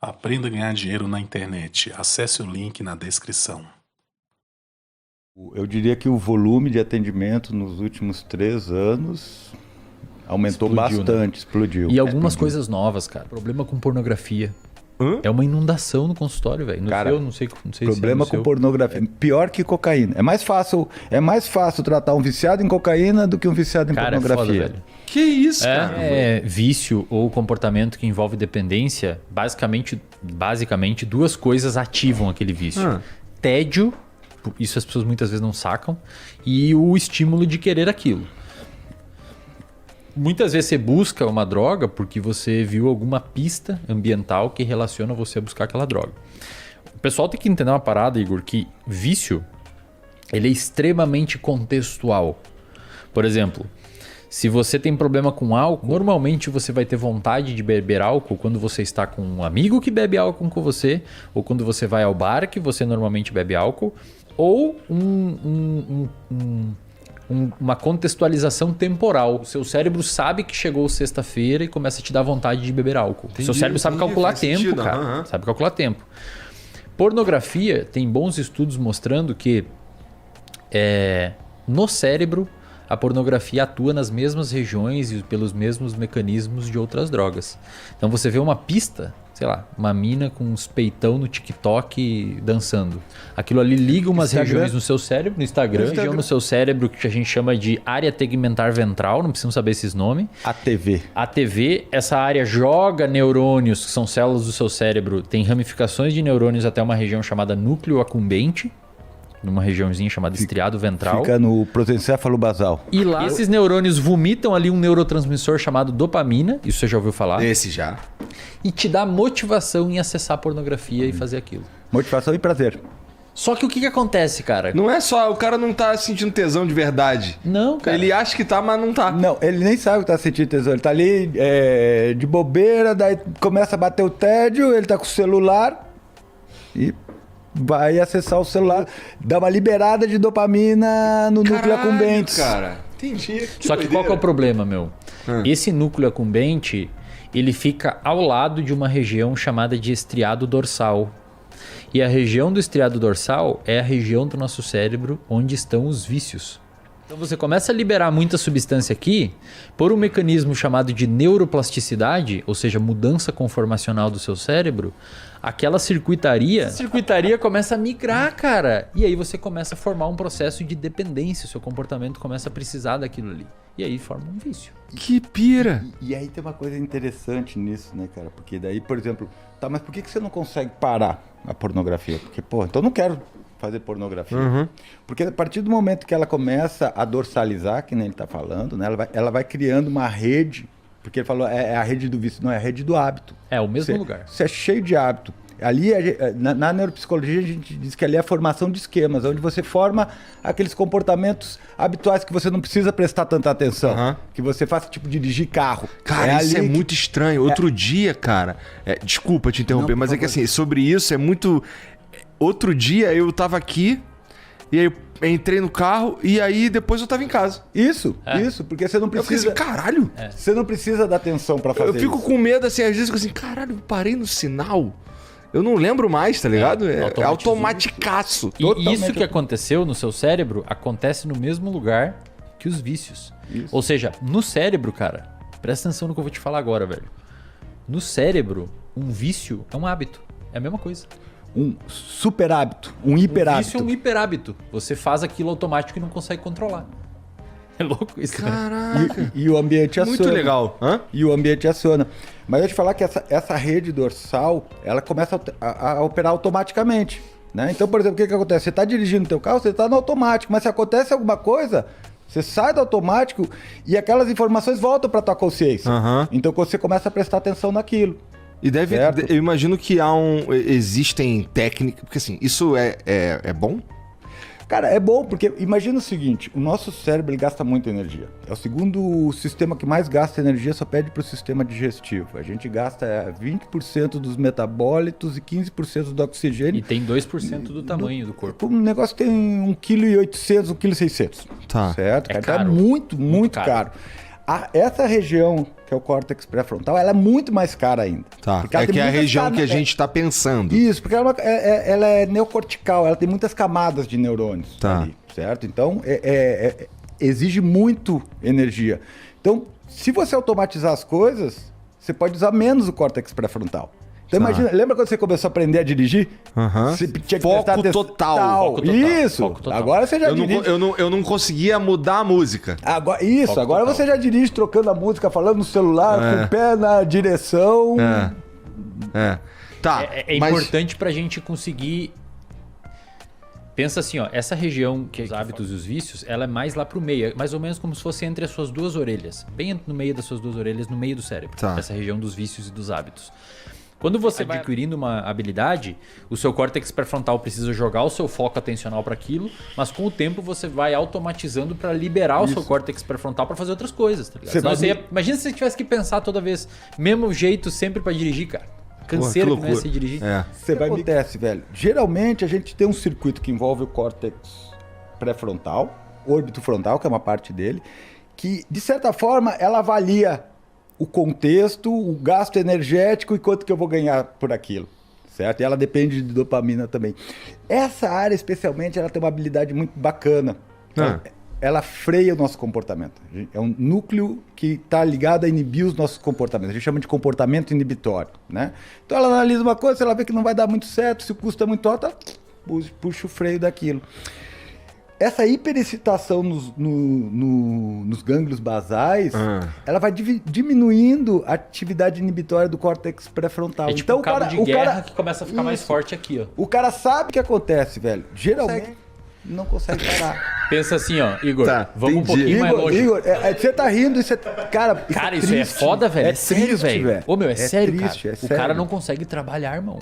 Aprenda a ganhar dinheiro na internet. Acesse o link na descrição. Eu diria que o volume de atendimento nos últimos 3 anos aumentou bastante, explodiu. E algumas coisas novas, cara. Problema com pornografia. É uma inundação no consultório, velho. Cara, eu não sei problema se com pornografia. Pior que cocaína. É mais fácil tratar um viciado em cocaína do que um viciado em pornografia. É foda, velho. Que isso, cara? Vício ou comportamento que envolve dependência, basicamente 2 coisas ativam aquele vício. Tédio, isso as pessoas muitas vezes não sacam, e o estímulo de querer aquilo. Muitas vezes você busca uma droga porque você viu alguma pista ambiental que relaciona você a buscar aquela droga. O pessoal tem que entender uma parada, Igor, que vício ele é extremamente contextual. Por exemplo, se você tem problema com álcool, normalmente você vai ter vontade de beber álcool quando você está com um amigo que bebe álcool com você, ou quando você vai ao bar que você normalmente bebe álcool, ou uma contextualização temporal. O seu cérebro sabe que chegou sexta-feira e começa a te dar vontade de beber álcool. O seu cérebro sabe calcular tempo, cara. Sabe calcular tempo. Pornografia, tem bons estudos mostrando que no cérebro a pornografia atua nas mesmas regiões e pelos mesmos mecanismos de outras drogas. Então você vê uma pista, sei lá, uma mina com uns peitão no TikTok dançando. Aquilo ali liga umas regiões no seu cérebro, no Instagram, região no seu cérebro que a gente chama de área tegmentar ventral, não precisamos saber esses nomes. ATV, essa área joga neurônios, que são células do seu cérebro, tem ramificações de neurônios até uma região chamada núcleo accumbente, numa regiãozinha chamada estriado ventral. Fica no protencéfalo basal. E lá esses neurônios vomitam ali um neurotransmissor chamado dopamina, isso você já ouviu falar? Esse já. E te dá motivação em acessar a pornografia e fazer aquilo. Motivação e prazer. Só que o que acontece, cara? Não é só, o cara não tá sentindo tesão de verdade. Não, cara. Ele acha que tá, mas não tá. Não, ele nem sabe que tá sentindo tesão. Ele tá ali de bobeira, daí começa a bater o tédio, ele tá com o celular e vai acessar o celular, dá uma liberada de dopamina no núcleo accumbente. Cara, entendi. Só que qual que é o problema, meu? Esse núcleo accumbente, ele fica ao lado de uma região chamada de estriado dorsal. E a região do estriado dorsal é a região do nosso cérebro onde estão os vícios. Então você começa a liberar muita substância aqui por um mecanismo chamado de neuroplasticidade, ou seja, mudança conformacional do seu cérebro. Aquela circuitaria começa a migrar, cara. E aí você começa a formar um processo de dependência. O seu comportamento começa a precisar daquilo ali. E aí forma um vício. Que pira! E aí tem uma coisa interessante nisso, né, cara? Porque daí, por exemplo, mas por que você não consegue parar a pornografia? Porque, então eu não quero fazer pornografia. Porque a partir do momento que ela começa a dorsalizar, que nem ele tá falando, né? Ela vai criando uma rede. Porque ele falou, é a rede do vício, não, é a rede do hábito. É o mesmo lugar. Você é cheio de hábito. Ali, na neuropsicologia, a gente diz que ali é a formação de esquemas, onde você forma aqueles comportamentos habituais que você não precisa prestar tanta atenção. Que você faça, tipo, dirigir carro. Cara, isso é muito estranho. Outro dia, cara... desculpa te interromper, mas é que assim, sobre isso é muito... Outro dia eu tava aqui, e aí eu entrei no carro, e aí depois eu tava em casa. Isso, porque você não precisa... Eu fiquei assim, caralho! Você não precisa dar atenção pra fazer isso. Eu fico com medo, assim, às vezes eu fico assim, caralho, eu parei no sinal... Eu não lembro mais, tá ligado? É automaticaço. E isso que aconteceu no seu cérebro acontece no mesmo lugar que os vícios. Isso. Ou seja, no cérebro, cara, presta atenção no que eu vou te falar agora, velho. No cérebro, um vício é um hábito. É a mesma coisa. Um super hábito, um hiper hábito. Vício é um hiper hábito. Você faz aquilo automático e não consegue controlar. É louco isso, né? Caraca. E o ambiente aciona. Muito legal. E o ambiente aciona. Mas eu te falar que essa rede dorsal, ela começa a operar automaticamente. Né? Então, por exemplo, o que acontece? Você está dirigindo o teu carro, você está no automático. Mas se acontece alguma coisa, você sai do automático e aquelas informações voltam para tua consciência. Então você começa a prestar atenção naquilo. E eu imagino que existem técnicas... Porque assim, isso é bom? Cara, é bom, porque imagina o seguinte, o nosso cérebro ele gasta muita energia. É o segundo sistema que mais gasta energia, só pede para o sistema digestivo. A gente gasta 20% dos metabólitos e 15% do oxigênio. E tem 2% do tamanho do corpo. O negócio tem 1,8 kg, 1,6 kg. Tá. Certo? É Cara? caro. Então é muito caro. essa região, que é o córtex pré-frontal, ela é muito mais cara ainda. Tá, Porque ela é tem que é a muitas região que a gente tá pensando. Isso, porque ela é neocortical, ela tem muitas camadas de neurônios Tá. ali, certo? Então, exige muito energia. Então, se você automatizar as coisas, você pode usar menos o córtex pré-frontal. Então, imagina, lembra quando você começou a aprender a dirigir? Aham. Você tinha que Foco prestar atenção. total. Foco total, Isso. foco total. Agora você já dirige. Eu não conseguia mudar a música. Agora, isso, Foco agora total. você já dirige trocando a música, falando no celular, com o pé na direção. Tá, É mas- importante pra gente conseguir. Pensa assim, ó, essa região que os hábitos e os vícios, ela é mais lá pro meio, é mais ou menos como se fosse entre as suas duas orelhas, bem no meio das suas duas orelhas, no meio do cérebro. Tá. Essa região dos vícios e dos hábitos. Quando você vai adquirindo uma habilidade, o seu córtex pré-frontal precisa jogar o seu foco atencional para aquilo, mas com o tempo você vai automatizando para liberar o seu córtex pré-frontal para fazer outras coisas, tá ligado? Você Senão vai- você imagina se você tivesse que pensar toda vez, mesmo jeito sempre para dirigir, cara. Canseira que não ia se dirigir. É. O que acontece, velho? Geralmente a gente tem um circuito que envolve o córtex pré-frontal, órbito frontal, que é uma parte dele, que, de certa forma, ela avalia o contexto, o gasto energético e quanto que eu vou ganhar por aquilo, certo? E ela depende de dopamina também. Essa área, especialmente, ela tem uma habilidade muito bacana. Ela freia o nosso comportamento. É um núcleo que está ligado a inibir os nossos comportamentos. A gente chama de comportamento inibitório, né? Então ela analisa uma coisa, se ela vê que não vai dar muito certo, se o custo é muito alto, ela puxa o freio daquilo. Essa hiperexcitação nos gânglios basais, ela vai diminuindo a atividade inibitória do córtex pré-frontal. É tipo um cabo de guerra que começa a ficar mais Isso. forte aqui, ó. O cara sabe o que acontece, velho. Geralmente não consegue parar. Pensa assim, ó, Igor, Tá, vamos um entendi. pouquinho mais longe. Igor, você tá rindo, isso é. Cara, Cara, isso isso é triste. foda, velho. É sério, triste, velho. Ô, meu, é sério, triste, cara. é O sério. cara não consegue trabalhar, irmão.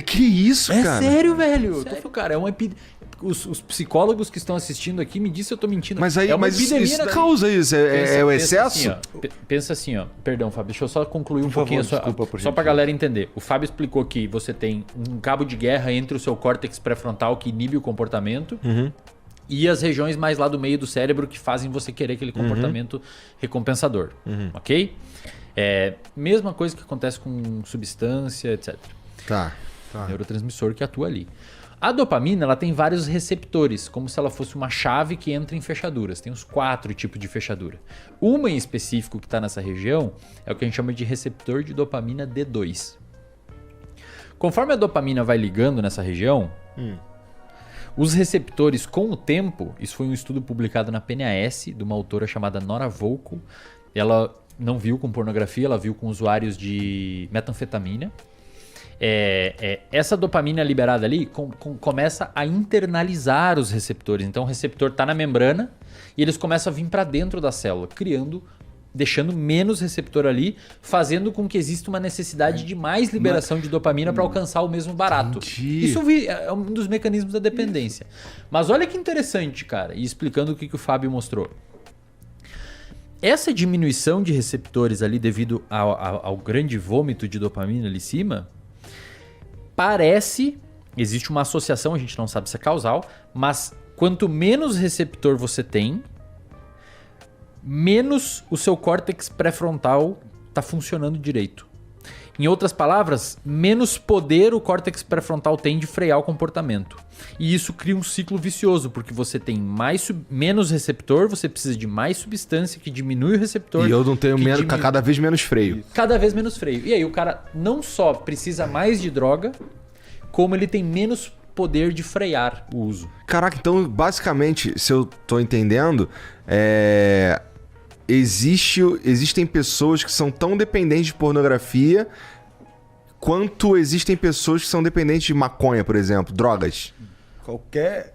Que isso, É cara? sério, velho. Eu tô falando, cara, é uma epidemia. Os psicólogos que estão assistindo aqui me dizem se eu tô mentindo. Mas aí, é uma mas isso epidemia na- causa isso? É o Pensa excesso? assim, ó. Pensa assim, ó. Perdão, Fábio, deixa eu só concluir um Por favor, pouquinho desculpa, por só pra gentileza. galera entender. O Fábio explicou que você tem um cabo de guerra entre o seu córtex pré-frontal que inibe o comportamento e as regiões mais lá do meio do cérebro que fazem você querer aquele comportamento recompensador. Ok? É mesma coisa que acontece com substância, etc. Tá. Neurotransmissor que atua ali. A dopamina, ela tem vários receptores, como se ela fosse uma chave que entra em fechaduras. Tem uns 4 tipos de fechadura. Uma em específico que está nessa região é o que a gente chama de receptor de dopamina D2. Conforme a dopamina vai ligando nessa região, os receptores, com o tempo, isso foi um estudo publicado na PNAS, de uma autora chamada Nora Volkow. Ela não viu com pornografia, ela viu com usuários de metanfetamina. Essa dopamina liberada ali começa a internalizar os receptores. Então o receptor está na membrana e eles começam a vir para dentro da célula, deixando menos receptor ali, fazendo com que exista uma necessidade de mais liberação de dopamina para alcançar o mesmo barato. Entendi. Isso é um dos mecanismos da dependência. Mas olha que interessante, cara, e explicando o que o Fábio mostrou. Essa diminuição de receptores ali devido ao grande vômito de dopamina ali em cima, existe uma associação, a gente não sabe se é causal, mas quanto menos receptor você tem, menos o seu córtex pré-frontal está funcionando direito. Em outras palavras, menos poder o córtex pré-frontal tem de frear o comportamento. E isso cria um ciclo vicioso, porque você tem menos receptor, você precisa de mais substância que diminui o receptor. E eu não tenho que menos, diminui- cada vez menos freio. Cada vez menos freio. E aí o cara não só precisa mais de droga, como ele tem menos poder de frear o uso. Caraca, então basicamente, se eu tô entendendo, existem pessoas que são tão dependentes de pornografia quanto existem pessoas que são dependentes de maconha, por exemplo, drogas. Qualquer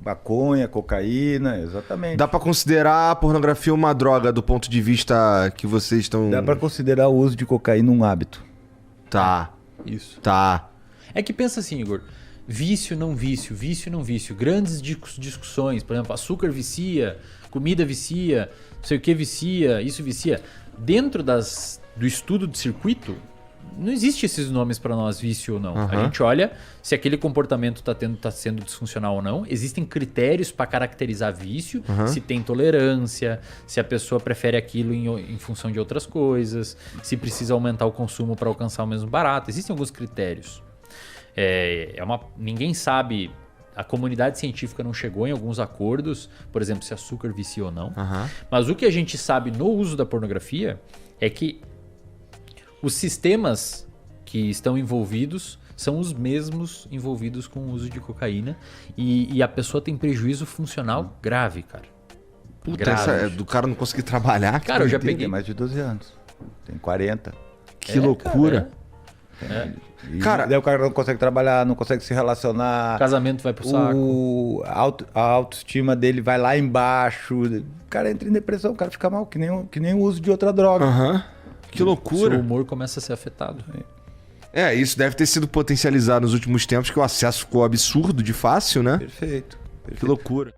maconha, cocaína, exatamente. Dá pra considerar a pornografia uma droga do ponto de vista que vocês estão... Dá pra considerar o uso de cocaína um hábito. Tá, Isso. tá. É que pensa assim, Igor. Vício, não vício, vício, não vício. Grandes discussões, por exemplo, açúcar vicia, comida vicia, não sei o que vicia, isso vicia. Dentro do estudo de circuito, não existe esses nomes para nós, vício ou não. A gente olha se aquele comportamento tá sendo disfuncional ou não. Existem critérios para caracterizar vício, se tem tolerância, se a pessoa prefere aquilo em função de outras coisas, se precisa aumentar o consumo para alcançar o mesmo barato. Existem alguns critérios. Ninguém sabe, a comunidade científica não chegou em alguns acordos, por exemplo, se açúcar vicia ou não. Mas o que a gente sabe no uso da pornografia é que os sistemas que estão envolvidos são os mesmos envolvidos com o uso de cocaína e a pessoa tem prejuízo funcional grave, cara. Puta, grave. essa é do cara não conseguir trabalhar. Cara, eu já Tem peguei... mais de 12 anos. Tem 40. Que loucura. E Cara, daí o cara não consegue trabalhar, não consegue se relacionar. O casamento vai pro saco. A autoestima dele vai lá embaixo. O cara entra em depressão, o cara fica mal, que nem o uso de outra droga. Que loucura. Seu humor começa a ser afetado. Isso deve ter sido potencializado nos últimos tempos, que o acesso ficou absurdo de fácil, né? Perfeito. Que loucura.